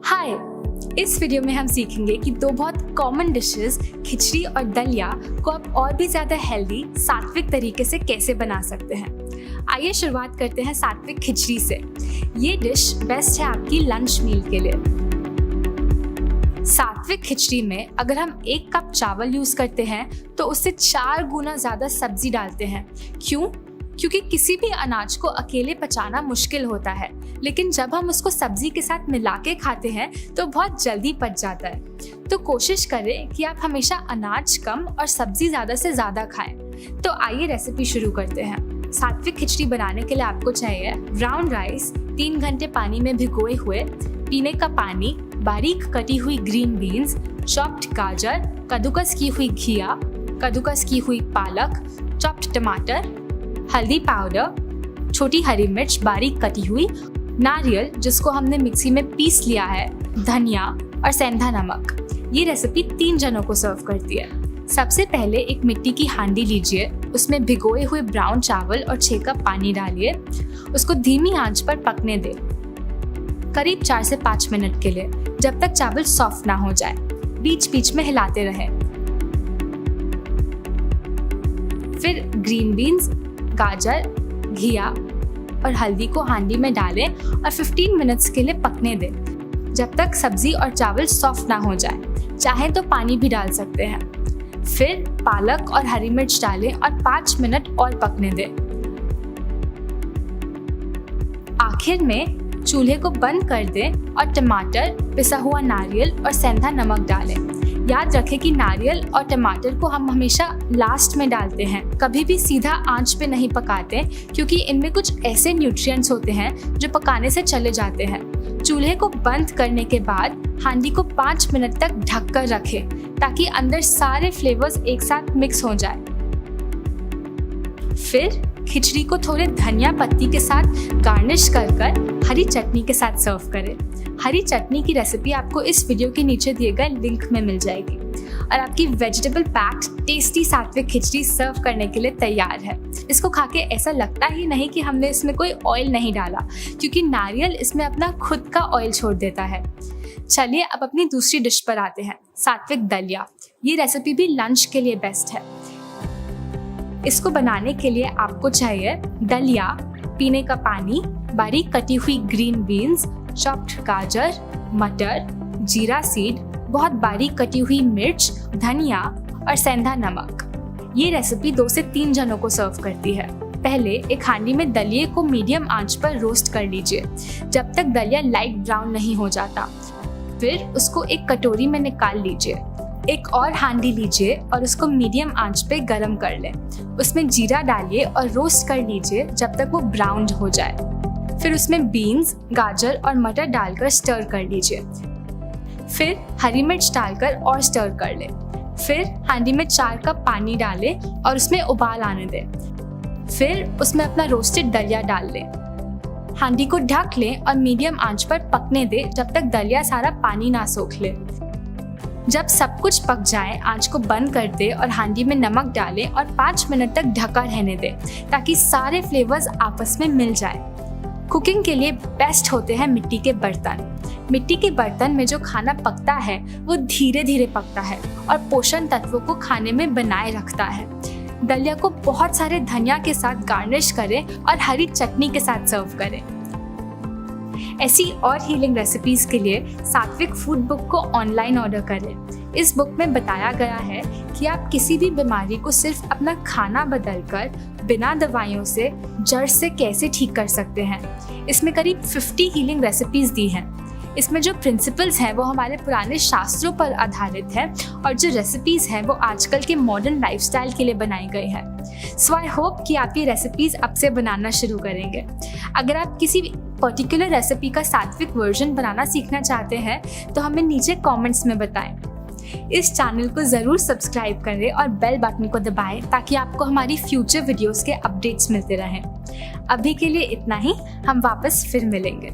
हाय, इस वीडियो में हम सीखेंगे कि दो बहुत कॉमन डिशेस खिचड़ी और दलिया को आप और भी ज़्यादा हेल्दी सात्विक तरीके से कैसे बना सकते हैं। आइए शुरुआत करते हैं सात्विक खिचड़ी से। ये डिश बेस्ट है आपकी लंच मील के लिए। सात्विक खिचड़ी में अगर हम 1 कप चावल यूज करते हैं तो उससे 4 गुना ज़्यादा सब्जी डालते हैं। क्यों? क्योंकि किसी भी अनाज को अकेले पचाना मुश्किल होता है, लेकिन जब हम उसको सब्जी के साथ मिला के खाते हैं तो बहुत जल्दी पच जाता है। तो कोशिश करें कि आप हमेशा अनाज कम और सब्जी ज़्यादा से ज़्यादा खाएं। तो आइए रेसिपी शुरू करते हैं। सात्विक खिचड़ी बनाने के लिए आपको चाहिए ब्राउन राइस, 3 घंटे पानी में भिगोए हुए, पीने का पानी, बारीक कटी हुई ग्रीन बीन्स, चॉप्ड गाजर, कद्दूकस की हुई घिया, कद्दूकस की हुई पालक, चॉप्ड टमाटर, हल्दी पाउडर, छोटी हरी मिर्च बारीक कटी हुई, नारियल जिसको हमने मिक्सी में पीस लिया है, धनिया और सेंधा नमक। ये रेसिपी 3 जनों को सर्व करती है। सबसे पहले एक मिट्टी की हांडी लीजिए, उसमें भिगोए हुए ब्राउन चावल और 6 कप पानी डालिए। उसको धीमी आंच पर पकने दें करीब 4 से 5 मिनट के लिए, जब तक चावल सॉफ्ट ना हो जाए। बीच बीच में हिलाते रहें। फिर ग्रीन बीन्स, गाजर, घिया और हल्दी को हांडी में डालें और 15 मिनट्स के लिए पकने दें, जब तक सब्जी और चावल सॉफ्ट ना हो जाए। चाहे तो पानी भी डाल सकते हैं। फिर पालक और हरी मिर्च डालें और 5 मिनट और पकने दें। आखिर में चूल्हे को बंद कर दें और टमाटर, पिसा हुआ नारियल और सेंधा नमक डालें। याद रखें कि नारियल और टमाटर को हम हमेशा लास्ट में डालते हैं, कभी भी सीधा आंच पे नहीं पकाते, क्योंकि इनमें कुछ ऐसे न्यूट्रिएंट्स होते हैं जो पकाने से चले जाते हैं। चूल्हे को बंद करने के बाद हांडी को 5 मिनट तक ढक कर रखें, ताकि अंदर सारे फ्लेवर्स एक साथ मिक्स हो जाए। फिर खिचड़ी को थोड़े धनिया पत्ती के साथ गार्निश कर हरी चटनी के साथ सर्व करें। हरी चटनी की रेसिपी आपको इस वीडियो के नीचे दिए गए लिंक में मिल जाएगी। और आपकी वेजिटेबल पैक्ड टेस्टी सात्विक खिचड़ी सर्व करने के लिए तैयार है। इसको खा के ऐसा लगता ही नहीं कि हमने इसमें कोई ऑयल नहीं डाला, क्योंकि नारियल इसमें अपना खुद का ऑयल छोड़ देता है। चलिए अब अपनी दूसरी डिश पर आते हैं, सात्विक दलिया। ये रेसिपी भी लंच के लिए बेस्ट है। इसको बनाने के लिए आपको चाहिए दलिया, पीने का पानी, बारीक कटी हुई ग्रीन बीन्स, चॉप्ड गाजर, मटर, जीरा सीड, बहुत बारीक कटी हुई मिर्च, धनिया और सेंधा नमक। ये रेसिपी 2 से 3 जनों को सर्व करती है। पहले एक हांडी में दलिये को मीडियम आंच पर रोस्ट कर लीजिए, जब तक दलिया लाइट ब्राउन नहीं हो जाता। फिर उसको एक कटोरी में निकाल लीजिए। एक और हांडी लीजिए और उसको मीडियम आंच पे गरम कर लें। उसमें जीरा डालिए और रोस्ट कर लीजिए जब तक वो ब्राउन हो जाए। फिर उसमें बीन्स, गाजर और मटर डालकर स्टर कर लीजिए। फिर हरी मिर्च डालकर और स्टर कर लें। फिर हांडी में 4 कप पानी डालें और उसमें उबाल आने दें। फिर उसमें अपना रोस्टेड दलिया डाल लें। हांडी को ढक लें और मीडियम आंच पर पकने दें, जब तक दलिया सारा पानी ना सोख ले। जब सब कुछ पक जाए, आंच को बंद कर दें और हांडी में नमक डालें और 5 मिनट तक ढका रहने दें, ताकि सारे फ्लेवर्स आपस में मिल जाए। कुकिंग के लिए बेस्ट होते हैं मिट्टी के बर्तन। मिट्टी के बर्तन में जो खाना पकता है वो धीरे धीरे पकता है और पोषण तत्वों को खाने में बनाए रखता है। दलिया को बहुत सारे धनिया के साथ गार्निश करें और हरी चटनी के साथ सर्व करें। ऐसी और हीलिंग रेसिपीज के लिए सात्विक फूड बुक को ऑनलाइन ऑर्डर करें। इस बुक में बताया गया है कि आप किसी भी बीमारी को सिर्फ अपना खाना बदलकर बिना दवाइयों से जड़ से कैसे ठीक कर सकते हैं। इसमें करीब 50 हीलिंग रेसिपीज दी हैं। इसमें जो प्रिंसिपल्स हैं वो हमारे पुराने शास्त्रों पर आधारित है, और जो रेसिपीज हैं वो आजकल के मॉडर्न लाइफस्टाइल के लिए बनाई गई हैं। सो आई होप कि आप ये रेसिपीज अब से बनाना शुरू करेंगे। अगर आप किसी पर्टिकुलर रेसिपी का सात्विक वर्जन बनाना सीखना चाहते हैं तो हमें नीचे कमेंट्स में बताएं। इस चैनल को ज़रूर सब्सक्राइब करें और बेल बटन को दबाएं, ताकि आपको हमारी फ्यूचर वीडियोस के अपडेट्स मिलते रहें। अभी के लिए इतना ही, हम वापस फिर मिलेंगे।